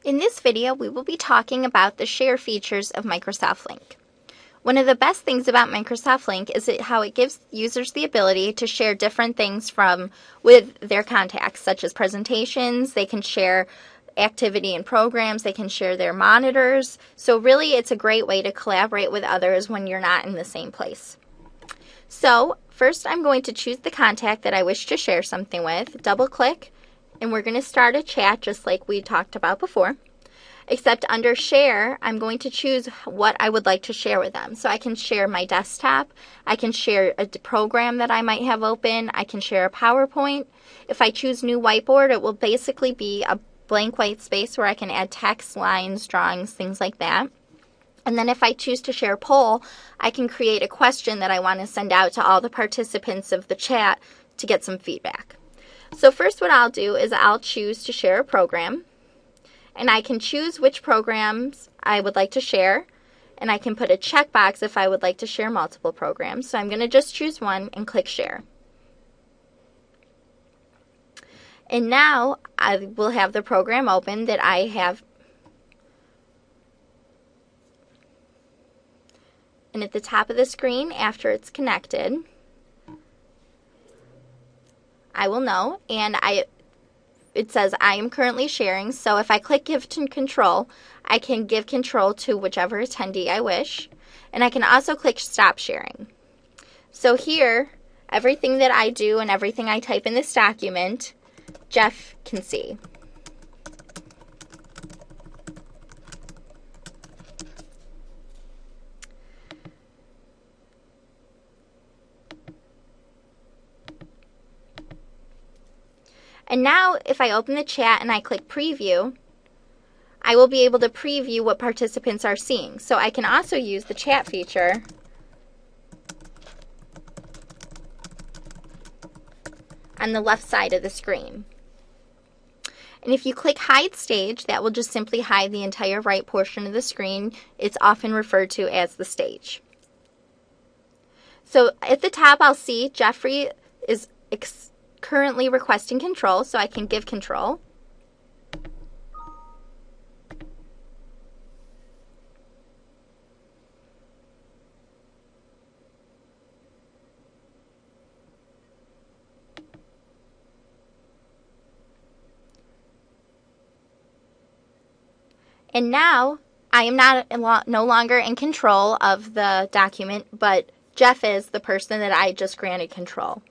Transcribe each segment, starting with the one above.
In this video, we will be talking about the share features of Microsoft Lync. One of the best things about Microsoft Lync is how it gives users the ability to share different things with their contacts, such as presentations. They can share activity and programs. They can share their monitors. So really, it's a great way to collaborate with others when you're not in the same place. So first, I'm going to choose the contact that I wish to share something with, double-click, and we're going to start a chat just like we talked about before. Except under share, I'm going to choose what I would like to share with them. So I can share my desktop, I can share a program that I might have open, I can share a PowerPoint. If I choose new whiteboard, it will basically be a blank white space where I can add text, lines, drawings, things like that. And then if I choose to share a poll, I can create a question that I want to send out to all the participants of the chat to get some feedback. So first what I'll do is I'll choose to share a program. And I can choose which programs I would like to share. And I can put a checkbox if I would like to share multiple programs. So I'm going to just choose one and click share. And now I will have the program open that I have. And at the top of the screen, after it's connected, I will know, and it says I am currently sharing, so if I click give to control, I can give control to whichever attendee I wish, and I can also click stop sharing. So here, everything that I do and everything I type in this document, Jeff can see. And now if I open the chat and I click preview, I will be able to preview what participants are seeing. So I can also use the chat feature on the left side of the screen. And if you click hide stage, that will just simply hide the entire right portion of the screen. It's often referred to as the stage. So at the top I'll see Jeffrey is currently requesting control, so I can give control. And now I am no longer in control of the document, but Jeff is the person that I just granted control.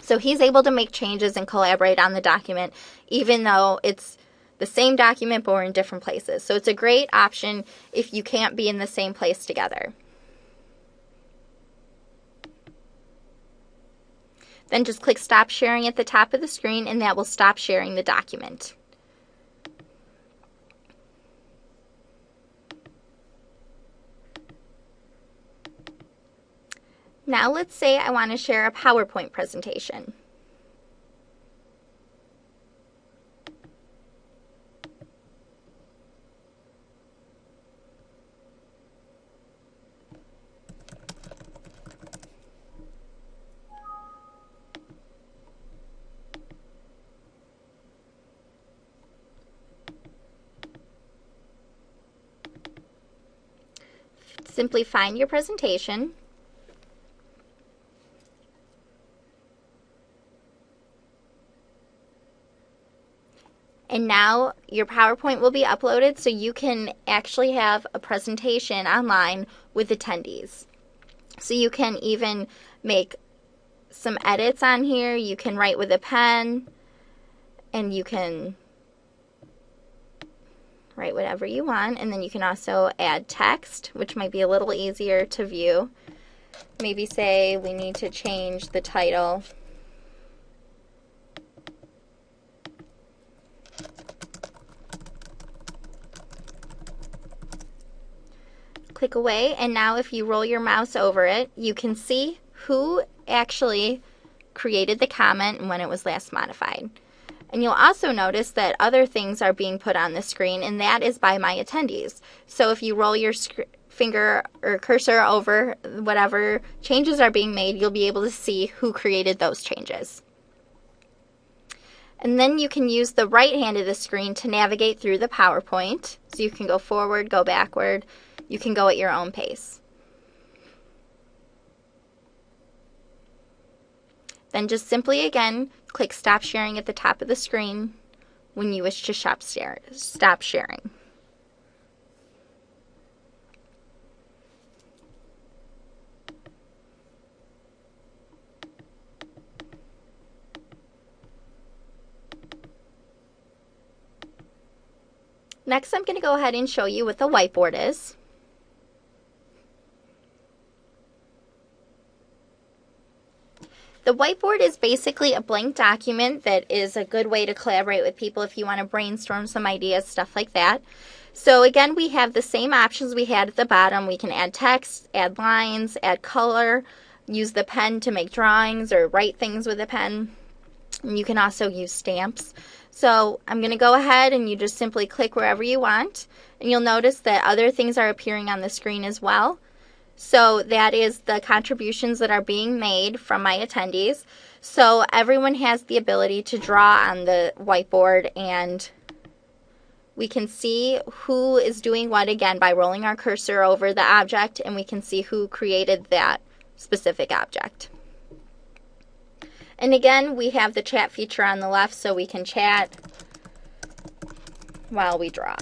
So he's able to make changes and collaborate on the document, even though it's the same document but we're in different places. So it's a great option if you can't be in the same place together. Then just click stop sharing at the top of the screen and that will stop sharing the document. Now let's say I want to share a PowerPoint presentation. Simply find your presentation. And now your PowerPoint will be uploaded so you can actually have a presentation online with attendees. So you can even make some edits on here. You can write with a pen and you can write whatever you want. And then you can also add text, which might be a little easier to view. Maybe say we need to change the title . Click away, and now if you roll your mouse over it, you can see who actually created the comment and when it was last modified. And you'll also notice that other things are being put on the screen, and that is by my attendees. So if you roll your finger or cursor over whatever changes are being made, you'll be able to see who created those changes. And then you can use the right hand of the screen to navigate through the PowerPoint. So you can go forward, go backward. You can go at your own pace. Then just simply again, click Stop Sharing at the top of the screen when you wish to stop sharing. Next, I'm going to go ahead and show you what the whiteboard is. The whiteboard is basically a blank document that is a good way to collaborate with people if you want to brainstorm some ideas, stuff like that. So again, we have the same options we had at the bottom. We can add text, add lines, add color, use the pen to make drawings or write things with a pen. And you can also use stamps. So I'm going to go ahead and you just simply click wherever you want. And you'll notice that other things are appearing on the screen as well. So that is the contributions that are being made from my attendees. So everyone has the ability to draw on the whiteboard, and we can see who is doing what again by rolling our cursor over the object, and we can see who created that specific object. And again, we have the chat feature on the left, so we can chat while we draw.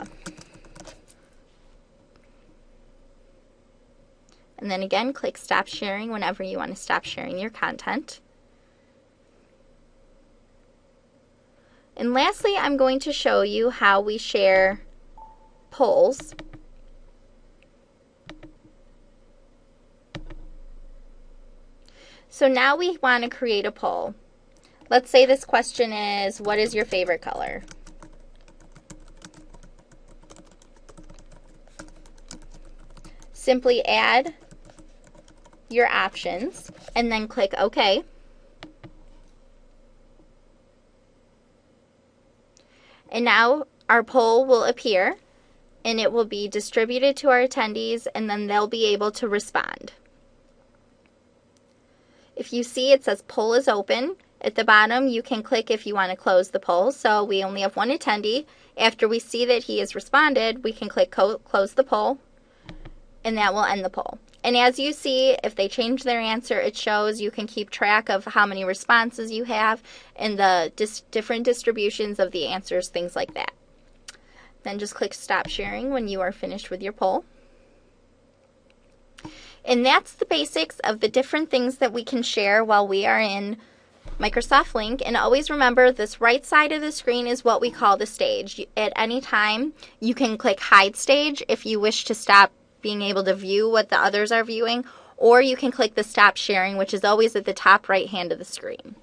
And then again, click Stop Sharing whenever you want to stop sharing your content. And lastly, I'm going to show you how we share polls. So now we want to create a poll. Let's say this question is, what is your favorite color? Simply add your options and then click OK. And now our poll will appear and it will be distributed to our attendees, and then they'll be able to respond. If you see it says poll is open, at the bottom you can click if you want to close the poll. So we only have one attendee. After we see that he has responded, we can click close the poll, and that will end the poll. And as you see, if they change their answer, it shows you can keep track of how many responses you have and the different distributions of the answers, things like that. Then just click Stop Sharing when you are finished with your poll. And that's the basics of the different things that we can share while we are in Microsoft Lync. And always remember, this right side of the screen is what we call the stage. At any time, you can click Hide Stage if you wish to stop being able to view what the others are viewing, or you can click the Stop Sharing, which is always at the top right hand of the screen.